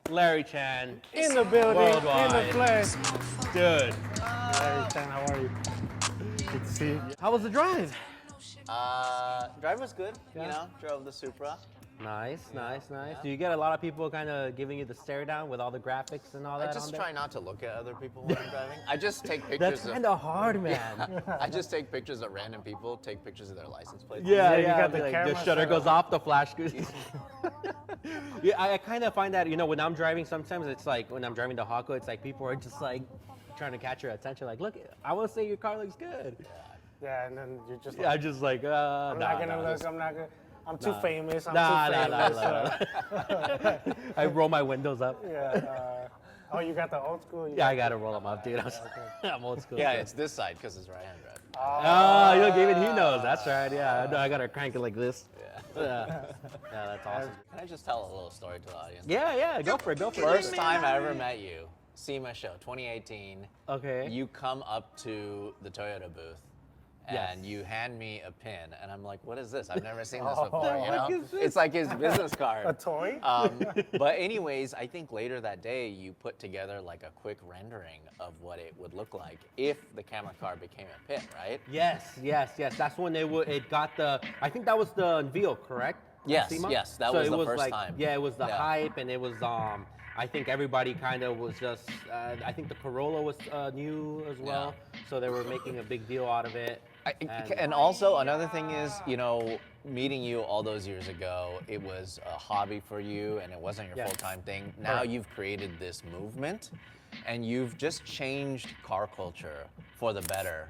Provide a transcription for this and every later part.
Larry Chen. In the building, Worldwide. in the flesh. Dude, Larry Chen, how are you? Good to see you. how was the drive? Drive was good. Yeah. You know, drove the Supra. Nice, nice. Yeah. Do you get a lot of people kind of giving you the stare down with all the graphics and all I that just on there? try not to look at other people when I'm driving. I just take That's pictures kind of hard, man. I just take pictures of random people, take pictures of their license plates. Yeah, you yeah. got the Like, camera the shutter set goes up. off, the flash goes. Yeah, I kind of find that, you know, when I'm driving, sometimes it's like when I'm driving to Hako, it's like people are just like trying to catch your attention. Like, look, I want to say your car looks good. Yeah, and then you're just Yeah, like, I'm just like, I'm not gonna look, I'm not gonna, I'm too famous, I'm Nah, too nah, famous. nah. I roll my windows up. Yeah, oh, you got the old school? Yeah, I gotta roll them up, dude. I'm old school. Yeah, it's this side because it's right-hand drive. Oh, you look, even he knows. That's right. Yeah, I gotta crank it like this. Yeah, that's awesome. Can I just tell a little story to the audience? Yeah, go for it. First time I ever met you, SEMA show, 2018. Okay. You come up to the Toyota booth. Yes. And you hand me a pin, and I'm like, "What is this? I've never seen this Oh, before." what You the heck know, is this? it's like his business card. A toy? But anyways, I think later that day you put together like a quick rendering of what it would look like if the camera car became a pin, right? Yes. That's when it got the. I think that was the unveil, correct? Yes, SEMA? yes, that So was it the was first like, time. Yeah, it was the Yeah. hype, and it was. I think everybody kind of was just. I think the Corolla was new as well, so they were making a big deal out of it. And also another thing is, you know, meeting you all those years ago, it was a hobby for you and it wasn't your Yeah. full-time thing. Now Correct. you've created this movement and you've just changed car culture for the better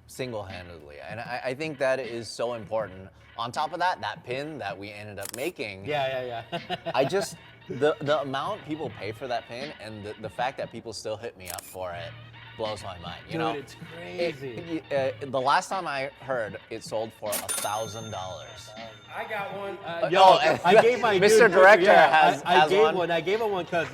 single-handedly. And I think that is so important. On top of that, that pin that we ended up making, Yeah. I just, the amount people pay for that pin and the fact that people still hit me up for it blows my mind. You Dude, know, it's crazy. the last time I heard, it sold for $1,000. I got one. Oh, I gave my Mr. dude, Director has I gave one. one. I gave him one because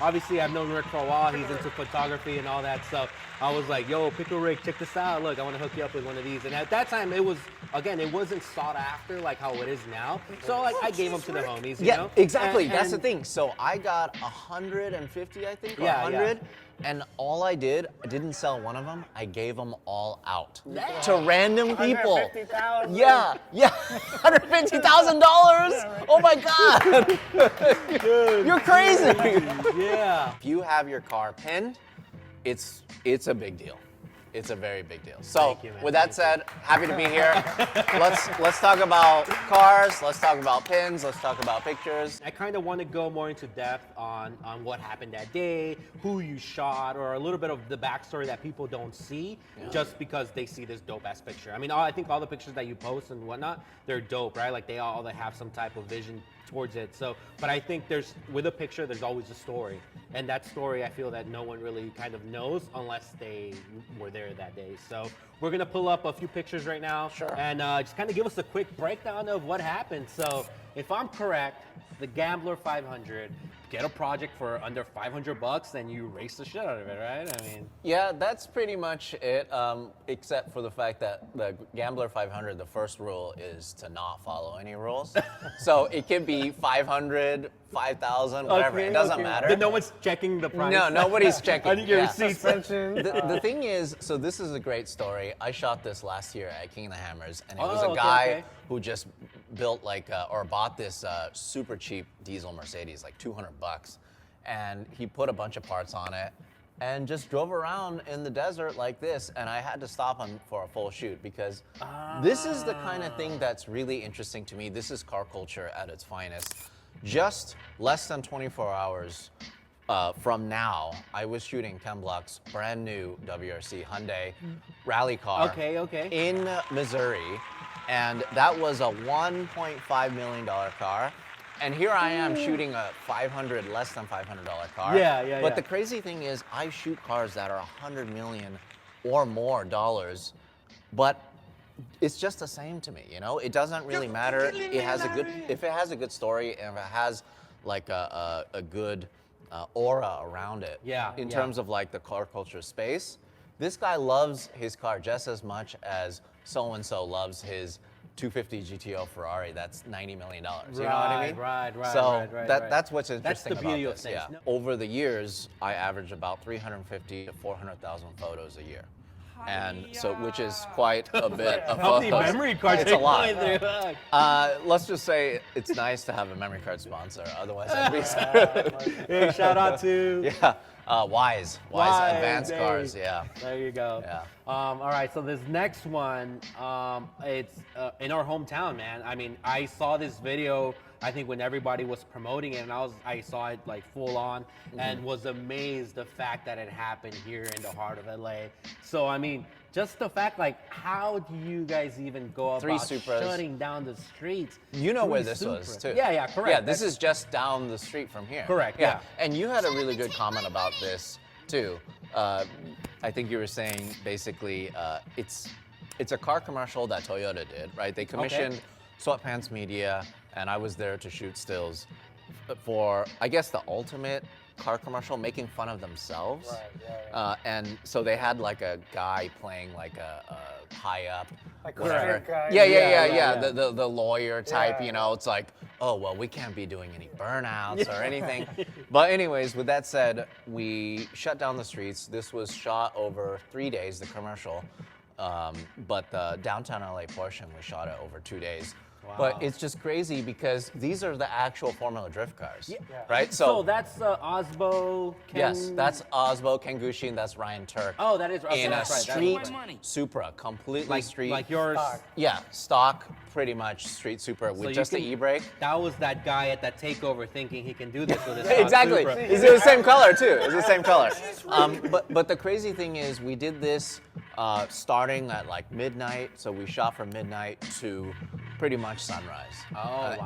obviously I've known Rick for a while. He's into photography and all that stuff. I was like, yo, Pickle Rick, check this out. Look, I want to hook you up with one of these. And at that time, it wasn't sought after like how it is now. So like I gave them to the homies. You know? Exactly. That's the And- thing. So I got 150, I think, or Yeah, 100. yeah. And all I didn't sell one of them. I gave them all out to random people. $150,000? Yeah, $150,000. Oh my God, you're crazy. Yeah. If you have your car pinned, it's a big deal. It's a very big deal. So Thank you, man. with that said, happy to be here. Let's talk about cars. Let's talk about pins. Let's talk about pictures. I kind of want to go more into depth on what happened that day, who you shot, or a little bit of the backstory that people don't see just because they see this dope ass picture. I mean, I think all the pictures that you post and whatnot, they're dope, right? Like they have some type of vision towards it. So, but I think with a picture, there's always a story. And that story, I feel that no one really kind of knows unless they were there that day. So we're gonna pull up a few pictures right now. Sure. And just kind of give us a quick breakdown of what happened. So if I'm correct, the Gambler 500, get a project for under $500, then you race the shit out of it, right? I mean, Yeah, that's pretty much it, except for the fact that the Gambler 500, the first rule is to not follow any rules. So it could be 500, 5,000, whatever, it doesn't matter. Then no one's checking the price. No, nobody's checking. I need your Yeah. receipts. Suspension. The thing is, so this is a great story. I shot this last year at King of the Hammers, and it was Oh, a okay, guy okay. who just built or bought this super cheap diesel Mercedes, like $200, and he put a bunch of parts on it and just drove around in the desert like this, and I had to stop him for a full shoot because this is the kind of thing that's really interesting to me. This is car culture at its finest. Just less than 24 hours from now, I was shooting Ken Block's brand new WRC Hyundai rally car Okay. in Missouri, and that was a $1.5 million car. And here I am shooting a less than $500 car. Yeah. But the crazy thing is, I shoot cars that are $100 million or more dollars, but it's just the same to me, you know? It doesn't really matter. If it has a good story, and if it has like a good aura around it, in terms of like the car culture space, this guy loves his car just as much as so-and-so loves his 250 GTO Ferrari that's $90 million. You know what I mean? Right. So right. that's what's interesting the beauty about of this. things. Yeah. Over the years, I average about 350 to 400,000 photos a year. And so, which is quite a bit of How many photos. memory cards It's are a lot. going through? Let's just say it's nice to have a memory card sponsor. Otherwise, I'd be screwed. Hey, shout out to Yeah. Wise Advanced hey. Cars. Yeah. There you go. Yeah. All right, so this next one, it's in our hometown, man. I mean, I saw this video, I think when everybody was promoting it, and I saw it like full on, and was amazed the fact that it happened here in the heart of LA. So I mean, just the fact, like, how do you guys even go Three about Supras. shutting down the streets? You know where Three this was Supras. too. Yeah, correct. Yeah, this is just down the street from here. Correct, yeah. And you had a really good comment about this too. I think you were saying basically it's a car commercial that Toyota did, right? They commissioned Sweatpants Media, and I was there to shoot stills for, I guess, the ultimate car commercial, making fun of themselves. Right. And so they had like a guy playing like a high up, Like whatever. street guy. Yeah. The lawyer type, Yeah. you know, it's like, oh, well, we can't be doing any burnouts or anything. But anyways, with that said, we shut down the streets. This was shot over 3 days, the commercial. But the downtown LA portion, we shot it over 2 days. But it's just crazy because these are the actual Formula Drift cars, right? So that's Osbo. Yes, that's Osbo, Ken Gucci, and that's Ryan Turk. Oh, that is okay, in a that's right, that's street right. Supra, completely street. Like yours. Stock. Yeah, stock, pretty much street Supra with you just can- the e-brake. That was that guy at that takeover thinking he can do this with his Exactly. Supra. It's the same color too. It's the same color. But the crazy thing is, we did this starting at like midnight. So we shot from midnight to pretty much sunrise.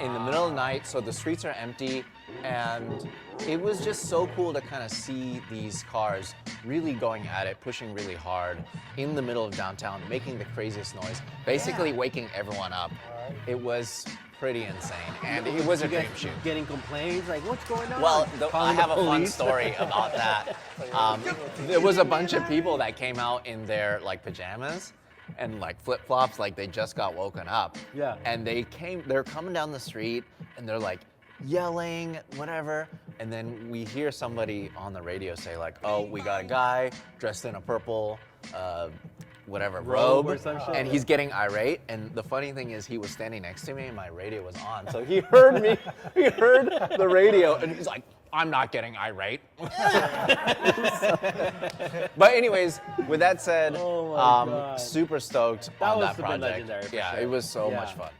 In the middle of the night, so the streets are empty, and it was just so cool to kind of see these cars really going at it, pushing really hard in the middle of downtown, making the craziest noise, basically waking everyone up. It was pretty insane, and it was a dream shoot. Getting complaints like, what's going on? Well, I Calling have the a fun police? story about that. There was a bunch of people that came out in their like pajamas and like flip-flops, like they just got woken up. Yeah. And they're coming down the street and they're like yelling, whatever. And then we hear somebody on the radio say like, oh, we got a guy dressed in a purple, robe or some shit. and he's getting irate. And the funny thing is, he was standing next to me and my radio was on, so he heard me. He heard the radio, and he's like, "I'm not getting irate." But anyways, with that said, Oh my God. super stoked That on was that super project. legendary for Yeah, sure. it was so Yeah. much fun.